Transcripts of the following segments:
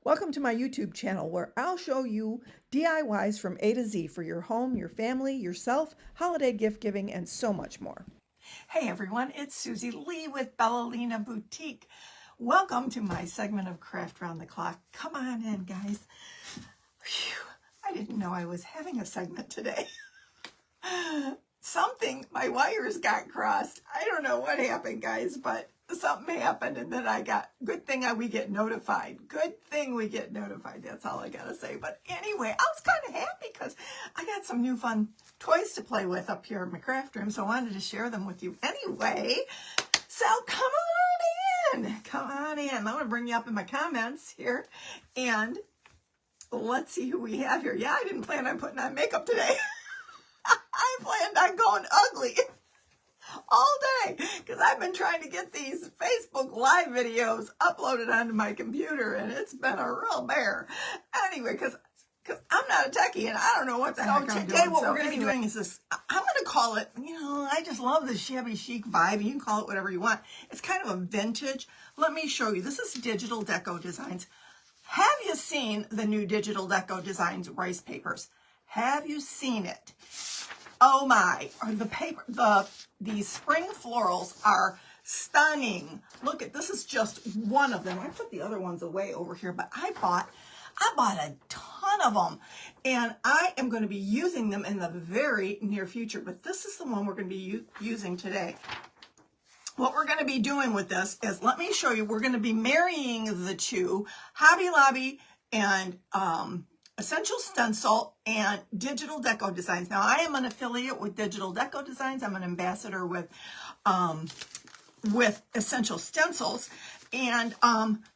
Welcome to my YouTube channel where I'll show you DIYs from A to Z for your home, your family, yourself, holiday gift giving, and so much more. Hey everyone, it's Susie Lee with Lina Boutique. Welcome to my segment of Craft Round the Clock. Come on in, guys. Whew, I didn't know I was having a segment today. My wires got crossed. I don't know what happened, guys, but something happened and then good thing we get notified. Good thing we get notified. That's all I gotta say. But anyway, I was kind of happy because I got some new fun toys to play with up here in my craft room, so I wanted to share them with you anyway. So come on in. Come on in. I'm going to bring you up in my comments here. And let's see who we have here. Yeah, I didn't plan on putting on makeup today. I planned on going ugly all day because I've been trying to get these Facebook Live videos uploaded onto my computer, and it's been a real bear. Anyway, because I'm not a techie and I don't know what the heck I'm doing. So today what we're going to be doing is this. I'm going to call it, I just love the shabby chic vibe. You can call it whatever you want. It's kind of a vintage. Let me show you. This is Digital Deco Designs. Have you seen the new Digital Deco Designs rice papers? Have you seen it? Oh my, these spring florals are stunning. Look at, this is just one of them. I put the other ones away over here, but I bought a ton of them, and I am going to be using them in the very near future, but this is the one we're going to be using today. What we're going to be doing with this is, let me show you, we're going to be marrying the two, Hobby Lobby and Essential Stencil and Digital Deco Designs. Now, I am an affiliate with Digital Deco Designs. I'm an ambassador with Essential Stencils, and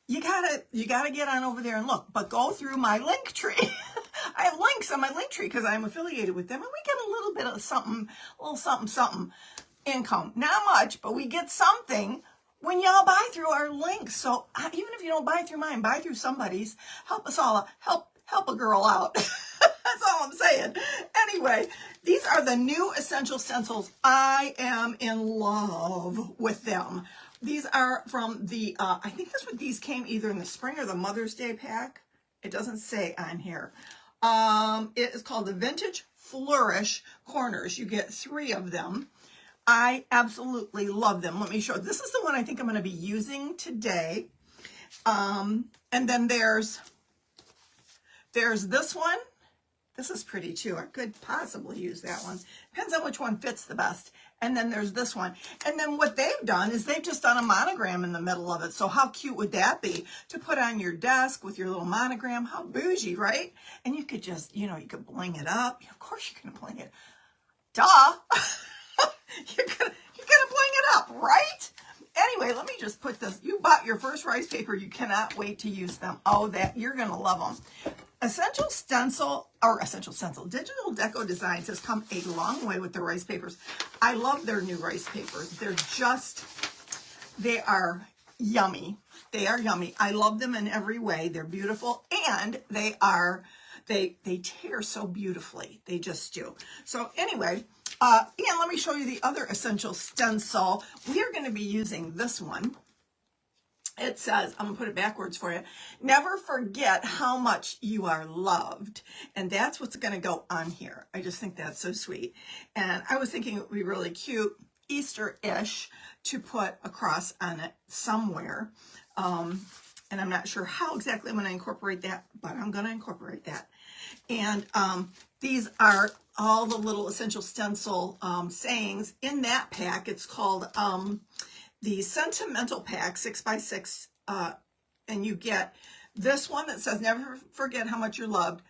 you gotta get on over there and look. But go through my link tree. I have links on my link tree because I'm affiliated with them, and we get a little bit of something, a little something income. Not much, but we get something when y'all buy through our links. So even if you don't buy through mine, buy through somebody's. Help us all. Help a girl out. That's all I'm saying. Anyway, these are the new Essential Stencils. I am in love with them. These are from the, I think these came either in the spring or the Mother's Day pack. It doesn't say on here. It is called the Vintage Flourish Corners. You get 3 of them. I absolutely love them. Let me show. This is the one I think I'm going to be using today. And then there's this one. This is pretty too. I could possibly use that one. Depends on which one fits the best. And then there's this one. And then what they've done is they've just done a monogram in the middle of it. So how cute would that be to put on your desk with your little monogram? How bougie, right? And you could just, you could bling it up. Of course you're going to bling it. Duh. You're gonna bling it up, right? Anyway, let me just put this. You bought your first rice paper. You cannot wait to use them. Oh, you're going to love them. Essential Stencil, Digital Deco Designs has come a long way with the rice papers. I love their new rice papers. They are yummy. They are yummy. I love them in every way. They're beautiful, and they tear so beautifully. They just do. So anyway, and let me show you the other Essential Stencil. We are going to be using this one. It says, I'm going to put it backwards for you, never forget how much you are loved. And that's what's going to go on here. I just think that's so sweet. And I was thinking it would be really cute, Easter-ish, to put a cross on it somewhere. And I'm not sure how exactly I'm going to incorporate that, but I'm going to incorporate that. And these are all the little Essential Stencil sayings in that pack. It's called the Sentimental Pack 6x6, and you get this one that says, never forget how much you're loved.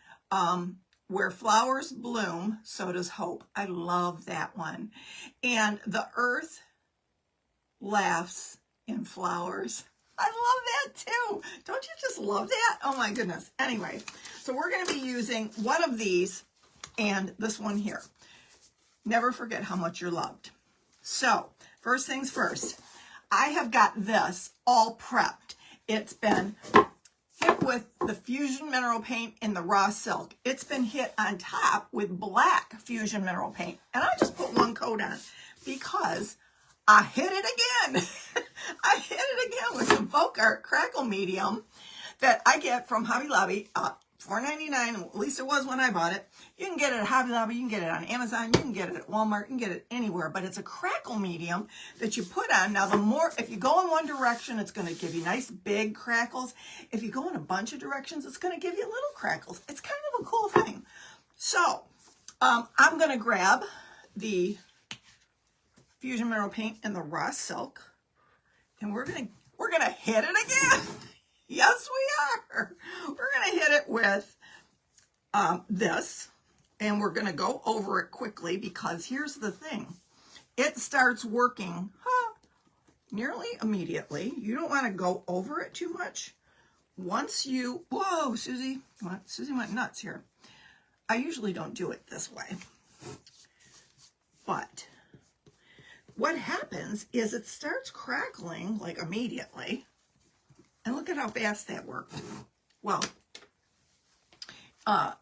Where flowers bloom, so does hope. I love that one. And the earth laughs in flowers. I love that too. Don't you just love that? Oh my goodness. Anyway, so we're going to be using one of these and this one here. Never forget how much you're loved. So first things first, I have got this all prepped. It's been hit with the Fusion Mineral Paint in the raw silk. It's been hit on top with black Fusion Mineral Paint. And I just put one coat on because I hit it again. I hit it again with some Folk Art Crackle Medium. that I get from Hobby Lobby, $4.99, at least it was when I bought it. You can get it at Hobby Lobby, you can get it on Amazon, you can get it at Walmart, you can get it anywhere, but it's a crackle medium that you put on. Now, the more, if you go in one direction, it's going to give you nice big crackles. If you go in a bunch of directions, it's going to give you little crackles. It's kind of a cool thing. So, I'm going to grab the Fusion Mineral Paint and the Raw Silk, and we're gonna hit it again. Yes, we are. We're gonna hit it with this, and we're gonna go over it quickly because here's the thing: it starts working nearly immediately. You don't want to go over it too much. Once you, whoa, Susie went nuts here. I usually don't do it this way, but what happens is it starts crackling like immediately. And look at how fast that worked. Well,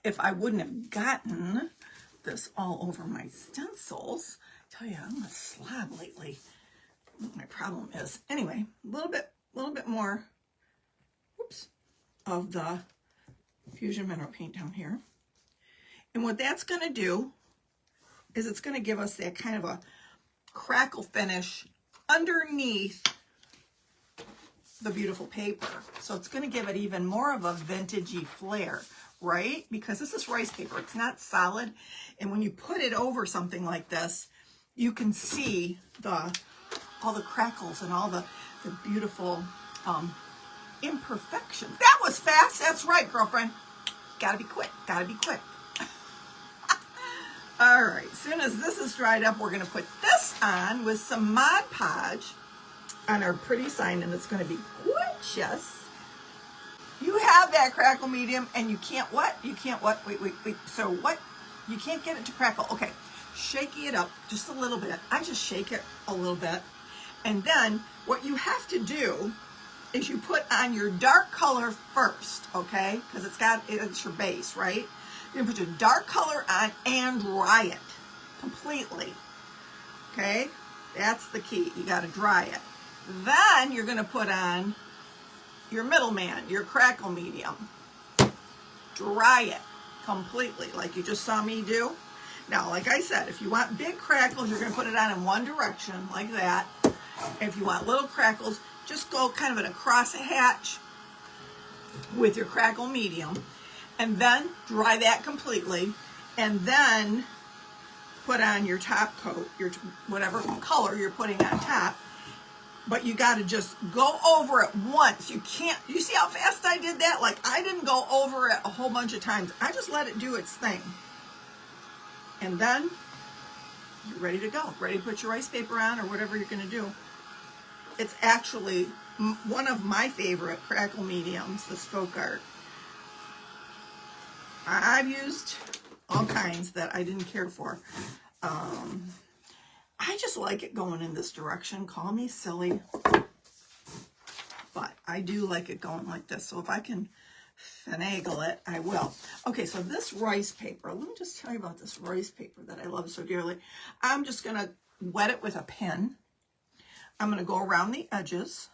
if I wouldn't have gotten this all over my stencils, I tell you, I'm a slob lately. What my problem is. Anyway, a little bit more, whoops, of the Fusion Mineral Paint down here. And what that's going to do is it's going to give us that kind of a crackle finish underneath the beautiful paper. So it's going to give it even more of a vintagey flair, right? Because this is rice paper. It's not solid. And when you put it over something like this, you can see all the crackles and all the beautiful imperfections. That was fast. That's right, girlfriend. Gotta be quick. Gotta be quick. All right, as soon as this is dried up, we're going to put this on with some Mod Podge on our pretty sign, and it's going to be gorgeous. You have that crackle medium, and you can't what? You can't what? Wait. So what? You can't get it to crackle. Okay, shaking it up just a little bit. I just shake it a little bit. And then what you have to do is you put on your dark color first, okay? Because it's your base, right? You're gonna put your dark color on and dry it completely, okay? That's the key. You gotta dry it. Then you're gonna put on your middleman, your crackle medium. Dry it completely, like you just saw me do. Now, like I said, if you want big crackles, you're gonna put it on in one direction, like that. If you want little crackles, just go kind of in a cross hatch with your crackle medium. And then dry that completely, and then put on your top coat, your whatever color you're putting on top. But you got to just go over it once. You can't, you see how fast I did that? Like, I didn't go over it a whole bunch of times. I just let it do its thing. And then you're ready to go. Ready to put your rice paper on or whatever you're going to do. It's actually one of my favorite crackle mediums, this folk art. I've used all kinds that I didn't care for. I just like it going in this direction. Call me silly, but I do like it going like this. So if I can finagle it, I will. Okay, so this rice paper, let me just tell you about this rice paper that I love so dearly. I'm just going to wet it with a pen. I'm going to go around the edges.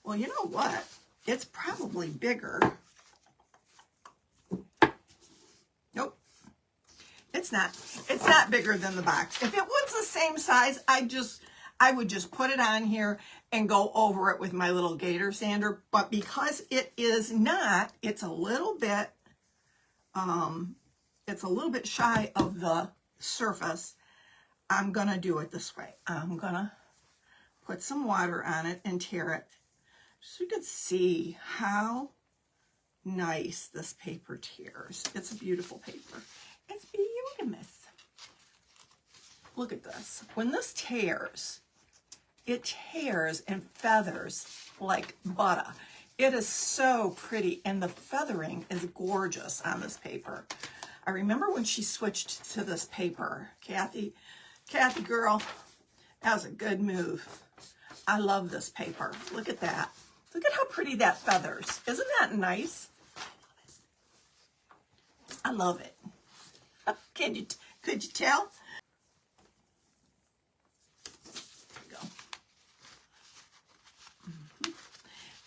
Well, you know what? It's probably bigger. Nope. It's not bigger than the box. If it was the same size, I would just put it on here and go over it with my little gator sander. But because it is not, it's a little bit shy of the surface. I'm gonna do it this way. I'm gonna put some water on it and tear it, so you can see how nice this paper tears. It's a beautiful paper. It's beautiful. Look at this. When this tears, it tears and feathers like butter. It is so pretty, and the feathering is gorgeous on this paper. I remember when she switched to this paper. Kathy girl, that was a good move. I love this paper. Look at that. Look at how pretty that feathers. Isn't that nice? I love it. Could you tell? There we go.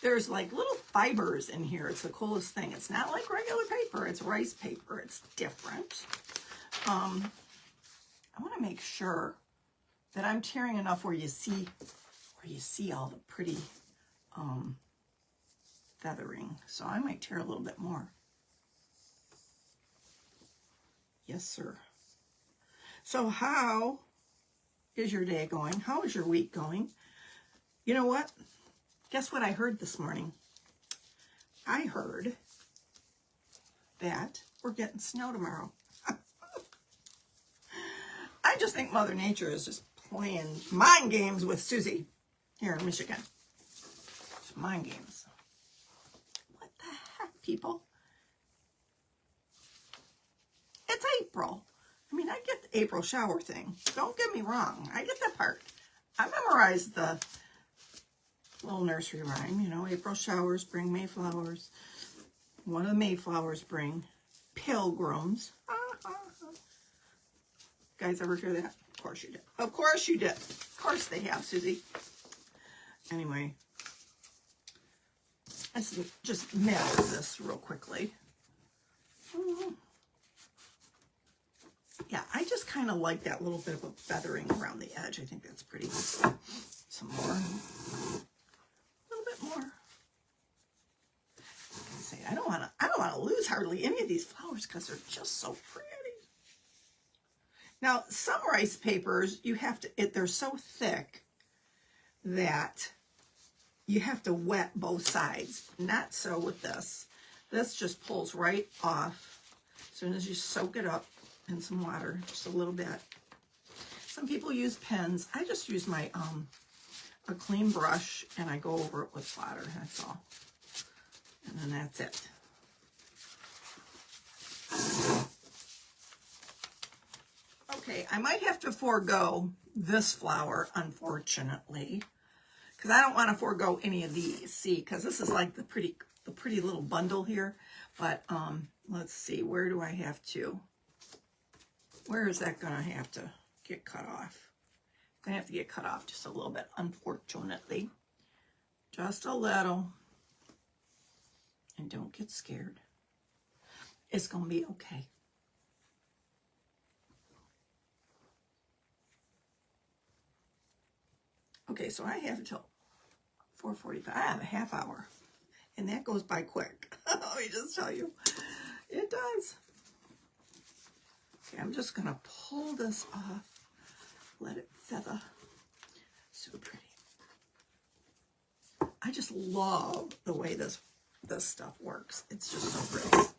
there's like little fibers in here. It's the coolest thing. It's not like regular paper. It's rice paper. It's different. I want to make sure that I'm tearing enough where you see all the pretty feathering. So I might tear a little bit more. Yes, sir. So how is your day going? How is your week going? You know what? Guess what I heard this morning? I heard that we're getting snow tomorrow. I just think Mother Nature is just playing mind games with Susie here in Michigan. It's mind games. What the heck, people? It's April. I mean, I get the April shower thing. Don't get me wrong. I get that part. I memorized the little nursery rhyme, you know, April showers bring Mayflowers. One of the Mayflowers bring pilgrims. Guys ever hear that? Of course you did. Of course you did. Of course they have, Susie. Anyway, let's just melt this real quickly. Yeah, I just kind of like that little bit of a feathering around the edge. I think that's pretty. Some more. A little bit more. I don't want to lose hardly any of these flowers because they're just so pretty. Now, some rice papers, you have to, they're so thick that you have to wet both sides. Not so with this. This just pulls right off as soon as you soak it up in some water, just a little bit. Some people use pens. I just use my a clean brush and I go over it with water. That's all. And then that's it. Okay, I might have to forego this flower, unfortunately, because I don't want to forego any of these. See, because this is like the pretty little bundle here. But let's see, where do I have to? Where is that going to have to get cut off? Going to have to get cut off just a little bit, unfortunately. Just a little. And don't get scared. It's going to be okay. Okay, so I have until 4:45. I have a half hour. And that goes by quick. Let me just tell you. It does. Okay, I'm just going to pull this off. Let it feather. So pretty. I just love the way this stuff works. It's just so pretty.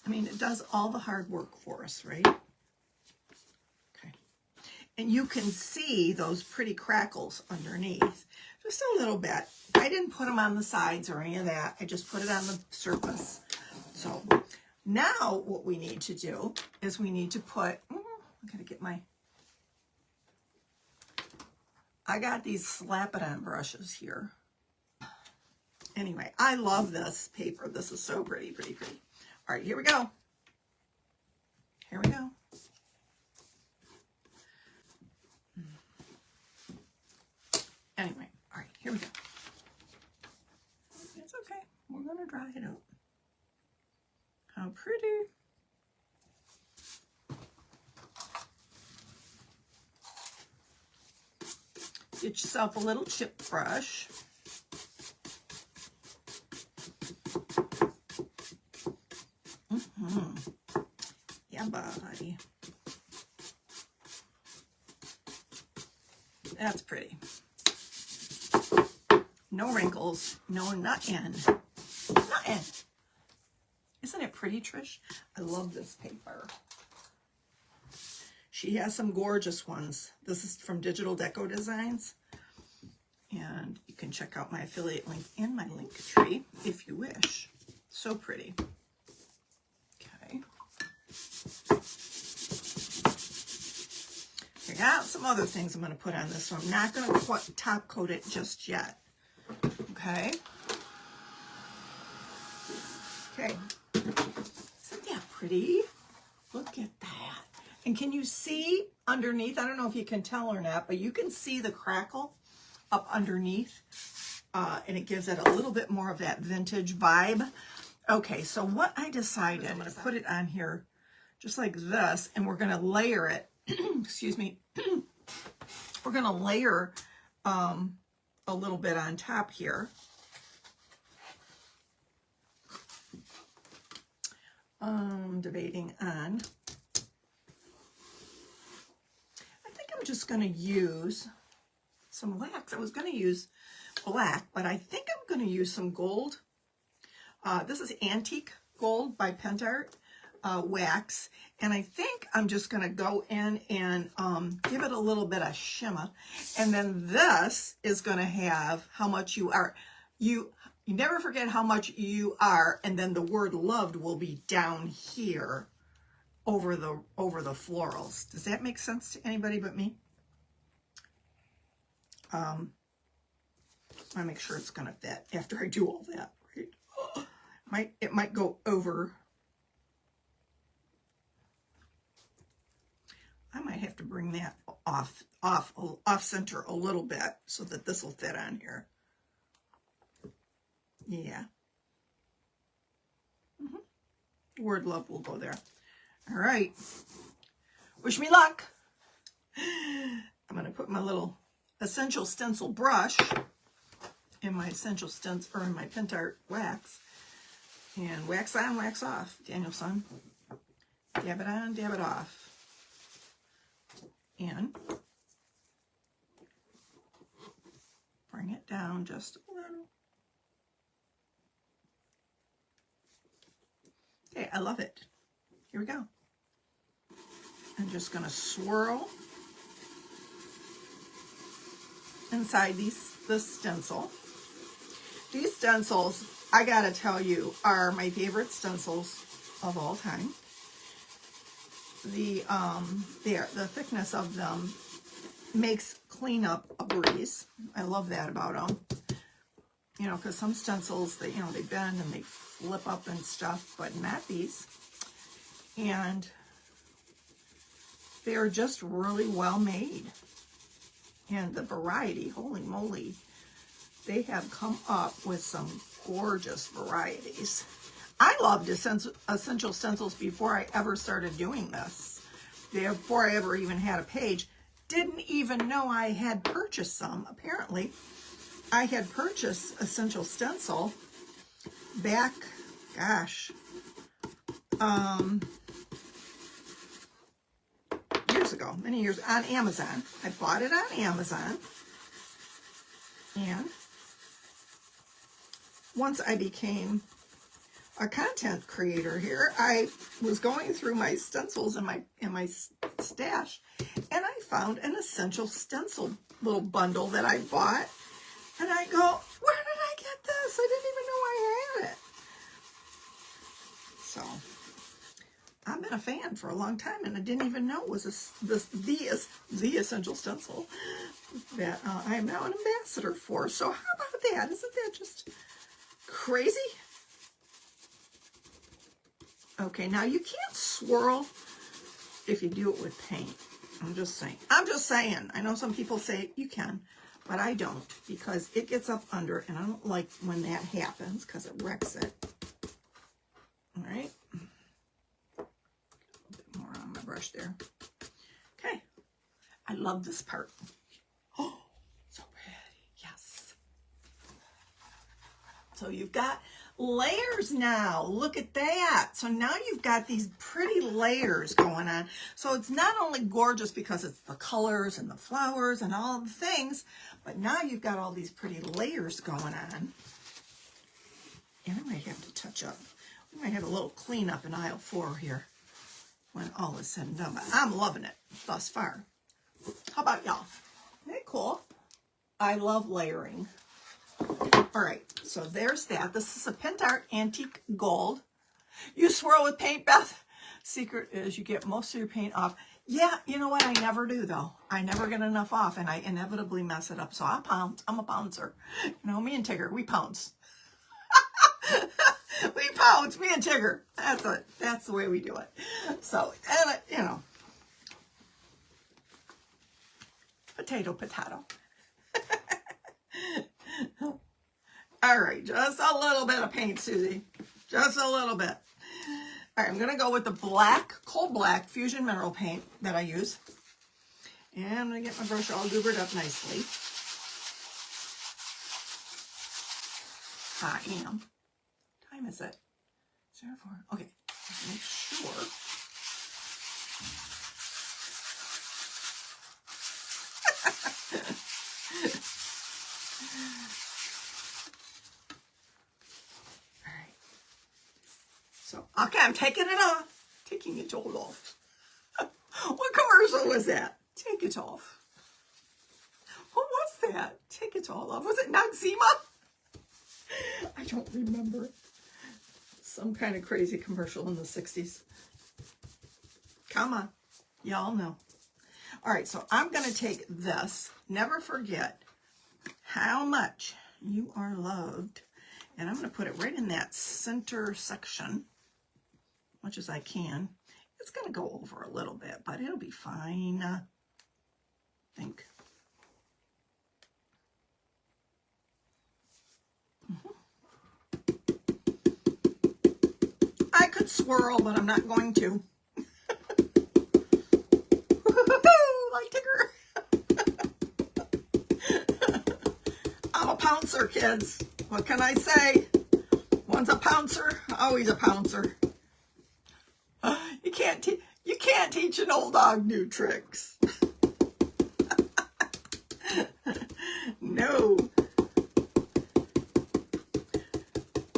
I mean, it does all the hard work for us, right? Okay. And you can see those pretty crackles underneath. Just a little bit. I didn't put them on the sides or any of that. I just put it on the surface. So now what we need to do is we need to put, I gotta get my, I got these slap it on brushes here. Anyway, I love this paper. This is so pretty, pretty, pretty. All right, here we go. Here we go. Anyway, all right, here we go. It's okay. We're going to dry it out. How pretty. Get yourself a little chip brush. Yeah, buddy. That's pretty. No wrinkles. No, nothing. Nothing. Isn't it pretty, Trish? I love this paper. She has some gorgeous ones. This is from Digital Deco Designs. And you can check out my affiliate link in my link tree if you wish. So pretty. Okay. I got some other things I'm going to put on this, so I'm not going to top coat it just yet. Okay. Okay. Isn't that pretty? Look at that. And can you see underneath? I don't know if you can tell or not, but you can see the crackle up underneath. and it gives it a little bit more of that vintage vibe. Okay, so what I decided, I'm going to put it on here just like this, and we're going to layer it. Excuse me. We're going to layer a little bit on top here. Debating on. I think I'm just going to use some wax. I was going to use black, but I think I'm going to use some gold. This is Antique Gold by Pentart wax, and I think I'm just going to go in and give it a little bit of shimmer. And then this is going to have how much you are. You never forget how much you are, and then the word loved will be down here over the florals. Does that make sense to anybody but me? I make sure it's going to fit after I do all that. Right? It might go over. I might have to bring that off center a little bit so that this will fit on here. Yeah. Word love will go there. All right. Wish me luck. I'm going to put my little Essential Stencil brush in my Essential Stencil, or in my Pentart wax. And wax on, wax off, Danielson. Dab it on, dab it off. And bring it down just a little. Okay, I love it. Here we go. I'm just going to swirl inside this stencil. These stencils, I gotta tell you, are my favorite stencils of all time. The thickness of them makes cleanup a breeze. I love that about them. You know, because some stencils, they bend and they flip up and stuff, but not these. And they are just really well made. And the variety, holy moly, they have come up with some gorgeous varieties. I loved Essential Stencils before I ever started doing this. Before I ever even had a page. Didn't even know I had purchased some. Apparently, I had purchased Essential Stencil back, gosh, years ago, many years, on Amazon. I bought it on Amazon. And once I became a content creator here, I was going through my stencils in my stash, and I found an Essential Stencil little bundle that I bought, and I go, where did I get this? I didn't even know I had it. So I've been a fan for a long time, and I didn't even know it was the Essential Stencil that I am now an ambassador for. So how about that? Isn't that just crazy? Okay, now you can't swirl if you do it with paint. I'm just saying. I know some people say you can, but I don't, because it gets up under, and I don't like when that happens because it wrecks it. All right. A bit more on my brush there. Okay. I love this part. Oh, so pretty. Yes. So you've got layers now. Look at that. So now you've got these pretty layers going on. So it's not only gorgeous because it's the colors and the flowers and all the things, but now you've got all these pretty layers going on. And I might have to touch up. We might have a little cleanup in aisle 4 here when all is said and done. But I'm loving it thus far. How about y'all? Isn't that cool? I love layering. All right, so there's that. This is a Pentart Antique Gold. You swirl with paint, Beth. Secret is you get most of your paint off. Yeah, you know what? I never do, though. I never get enough off, and I inevitably mess it up. So I pounce. I'm a pouncer. You know, me and Tigger, we pounce. We pounce, me and Tigger. That's it. That's the way we do it. So, and you know, potato, potato. All right, just a little bit of paint, Susie. Just a little bit. All right, I'm gonna go with the black, cold black Fusion Mineral Paint that I use. And I'm gonna get my brush all goobered up nicely. I am. What time is it? 04. Okay, let's make sure. All right. So, okay, I'm taking it off. Taking it all off. What commercial was that? Take it off. What was that? Take it all off. Was it Noxzema? I don't remember. Some kind of crazy commercial in the 60s. Come on. Y'all know. All right, so I'm going to take this. Never forget how much you are loved. And I'm going to put it right in that center section, much as I can. It's going to go over a little bit, but it'll be fine. I think. I could swirl, but I'm not going to. Like Tigger. I'm a pouncer, kids. What can I say? One's a pouncer, always a pouncer. You can't teach an old dog new tricks. No.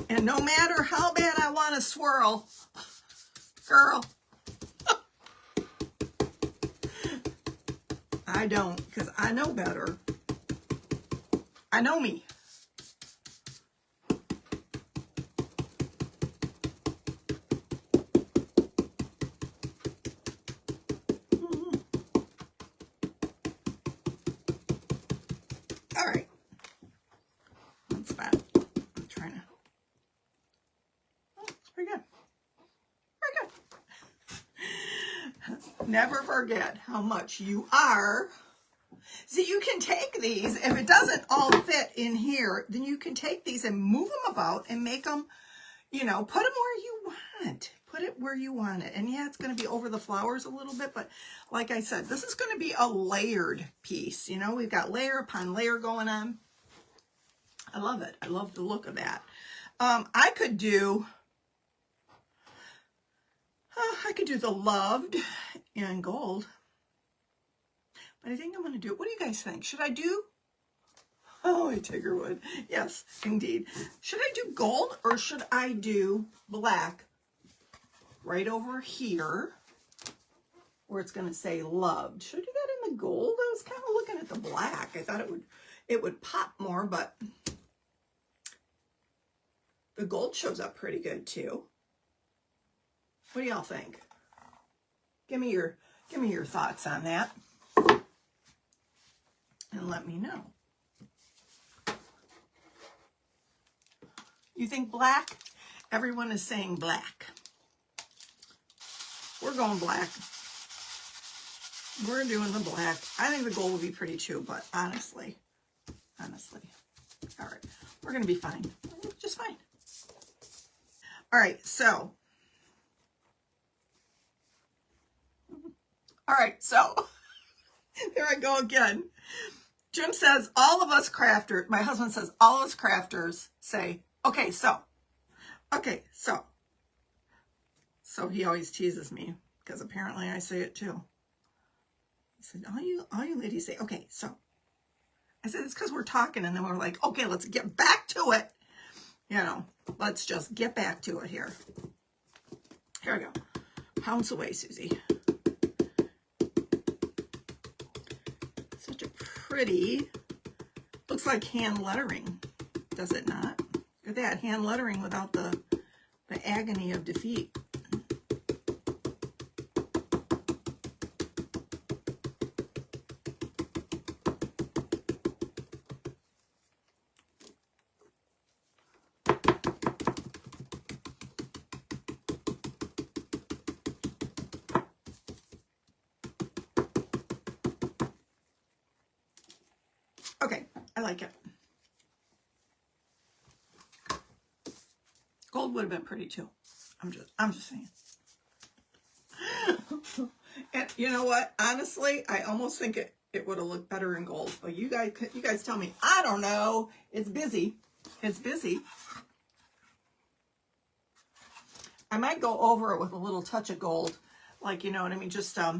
And no matter how bad I want to swirl, girl, I don't, because I know better. I know me. All right. That's bad. I'm trying to. Oh, it's pretty good. Pretty good. Never forget how much you are. See, you can take these, if it doesn't all fit in here, then you can take these and move them about and make them, you know, put them where you want. Put it where you want it. And yeah, it's going to be over the flowers a little bit, but like I said, this is going to be a layered piece. You know, we've got layer upon layer going on. I love it. I love the look of that. I could do the loved in gold. But I think I'm going to do it. What do you guys think? Should I do? Oh, I Tigger would. Yes, indeed. Should I do gold or should I do black right over here where it's going to say loved? Should I do that in the gold? I was kind of looking at the black. I thought it would pop more, but the gold shows up pretty good too. What do y'all think? Give me your thoughts on that. And let me know. You think black? Everyone is saying black. We're going black. We're doing the black. I think the gold will be pretty too, but honestly. All right, we're going to be fine. Just fine. All right, so. All right, so. There I go again. Jim says, all of us crafters, my husband says, all of us crafters say, okay, so. So he always teases me because apparently I say it too. He said, all you ladies say, okay, so. I said, it's because we're talking and then we're like, okay, let's get back to it. You know, let's just get back to it here. Here we go. Pounce away, Susie. Such a pretty, looks like hand lettering, does it not? Look at that, hand lettering without the agony of defeat. Okay, I like it. would have been pretty too. I'm just saying. And you know what? Honestly, I almost think it would have looked better in gold. But you guys tell me. I don't know. It's busy. It's busy. I might go over it with a little touch of gold, like, you know what I mean, just highlighting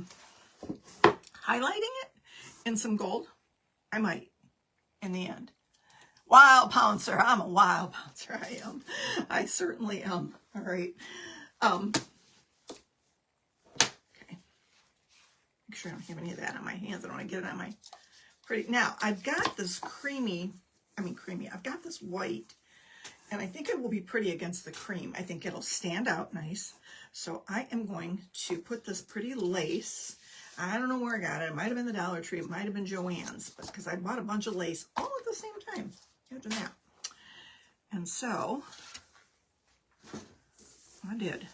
it in some gold. I might, in the end. Wild pouncer. I'm a wild pouncer. I am. I certainly am. All right. Okay. Make sure I don't have any of that on my hands. I don't want to get it on my pretty. Now, I've got this creamy. I've got this white. And I think it will be pretty against the cream. I think it'll stand out nice. So I am going to put this pretty lace. I don't know where I got it. It might have been the Dollar Tree. It might have been Joann's. Because I bought a bunch of lace all at the same time. Imagine that. And so, I did.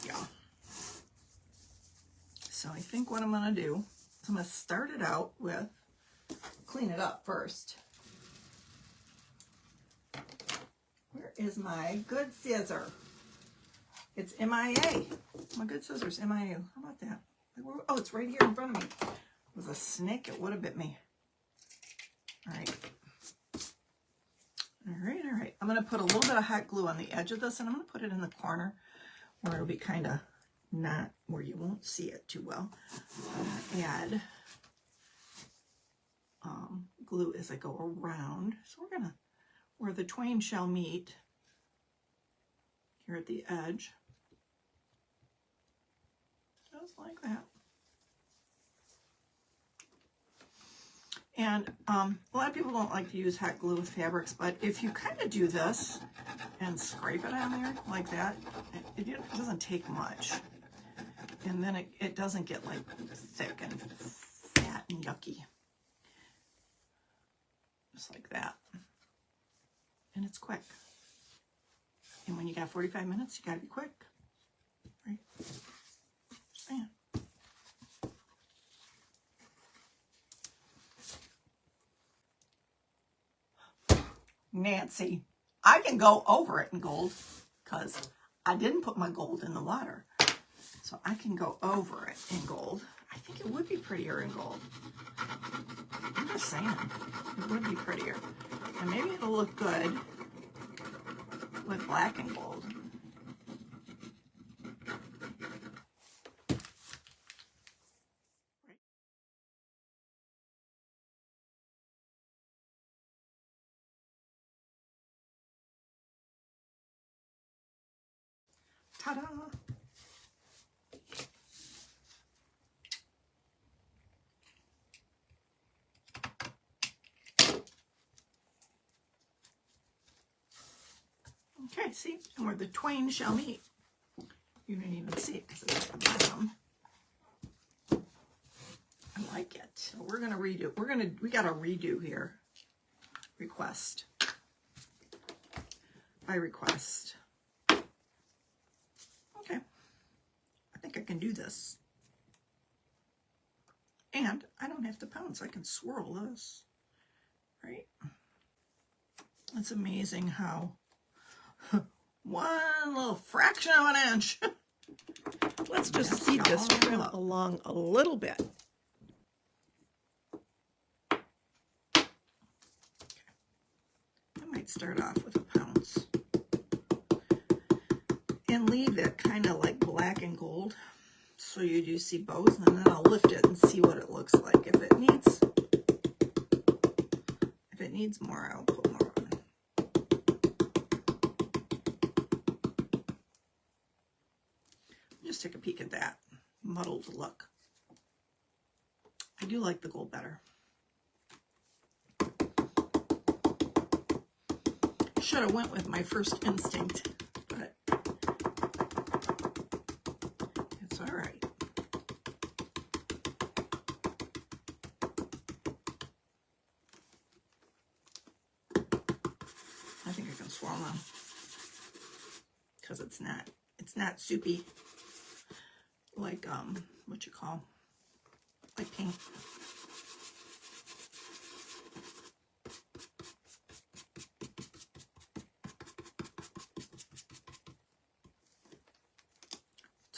Yeah. So I think what I'm going to do is I'm going to start it out with, clean it up first. Where is my good scissor? It's MIA. My good scissors, MIA. How about that? Oh, it's right here in front of me. If it was a snake, it would have bit me. All right. All right, all right. I'm going to put a little bit of hot glue on the edge of this, and I'm going to put it in the corner where it'll be kind of not, where you won't see it too well. I'm going to add glue as I go around. So we're going to, where the twain shall meet, here at the edge. Just like that. And a lot of people don't like to use hot glue with fabrics, but if you kind of do this and scrape it on there like that, it doesn't take much. And then it doesn't get like thick and fat and yucky. Just like that. And it's quick. And when you got 45 minutes, you got to be quick. Right? Just saying. Nancy, I can go over it in gold because I didn't put my gold in the water. So I can go over it in gold. I think it would be prettier in gold. I'm just saying, it would be prettier. And maybe it'll look good with black and gold. Ta-da! Okay, see? And where the twain shall meet. You didn't even see it because it's at the bottom. I like it. So we're going to redo. We got a redo here. Request. By request. Okay. I think I can do this. And I don't have to pounce. I can swirl this. Right? It's amazing how one little fraction of an inch. Let's just speed this trim along a little bit. Okay. I might start off with a pounce and leave it kind of like black and gold so you do see both, and then I'll lift it and see what it looks like. If it needs more, I'll put more on. Just take a peek at that muddled look. I do like the gold better. Should have went with my first instinct, but it's all right. I think I can swirl them because it's not soupy like what you call like paint.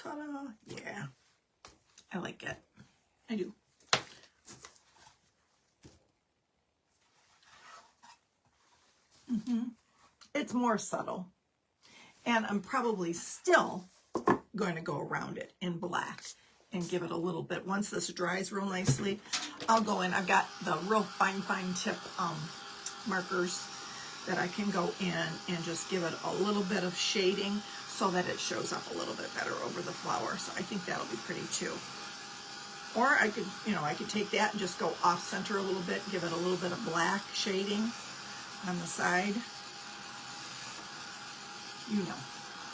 Ta-da! Yeah, I like it. I do. It's more subtle. And I'm probably still going to go around it in black and give it a little bit. Once this dries real nicely, I'll go in. I've got the real fine tip markers that I can go in and just give it a little bit of shading so that it shows up a little bit better over the flower. So I think that'll be pretty too. Or I could, I could take that and just go off center a little bit, give it a little bit of black shading on the side.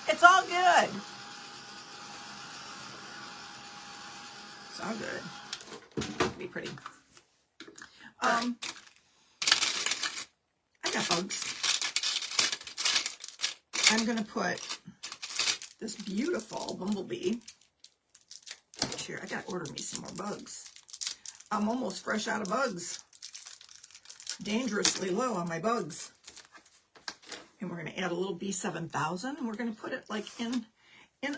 It's all good. It's all good. Be pretty. I got bugs. I'm gonna put this beautiful bumblebee. Here, I gotta order me some more bugs. I'm almost fresh out of bugs. Dangerously low on my bugs. And we're going to add a little B7000, and we're going to put it like in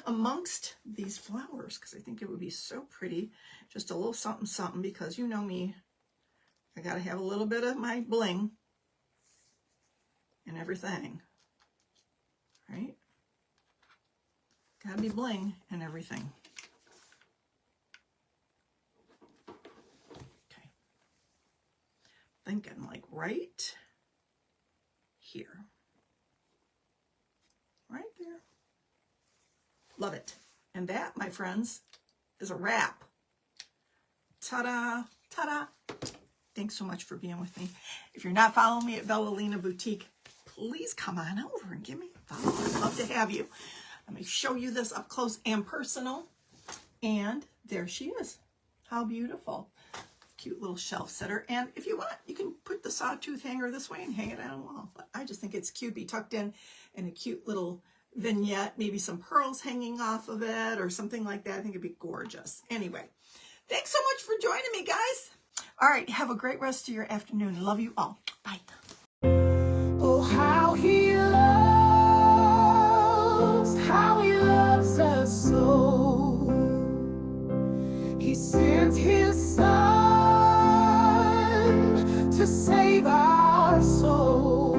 amongst these flowers, because I think it would be so pretty. Just a little something something, because you know me, I got to have a little bit of my bling and everything, right? Got to be bling and everything. Okay. Thinking like right here. Right there. Love it. And that, my friends, is a wrap. Ta-da! Ta-da! Thanks so much for being with me. If you're not following me at Lina Boutique, please come on over and give me a follow. I'd love to have you. Let me show you this up close and personal. And there she is. How beautiful. Cute little shelf setter. And if you want, you can put the sawtooth hanger this way and hang it on the wall. But I just think it's cute. Be tucked in a cute little vignette, maybe some pearls hanging off of it or something like that. I think it'd be gorgeous. Anyway, thanks so much for joining me, guys. All right, have a great rest of your afternoon. Love you all. Bye. Oh, how he loves us so. He sent his son to save our soul.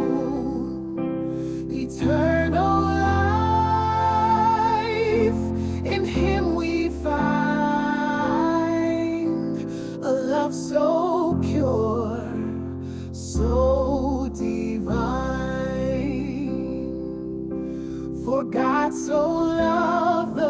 Eternal life, in him we find a love so pure, so divine. For God so loved the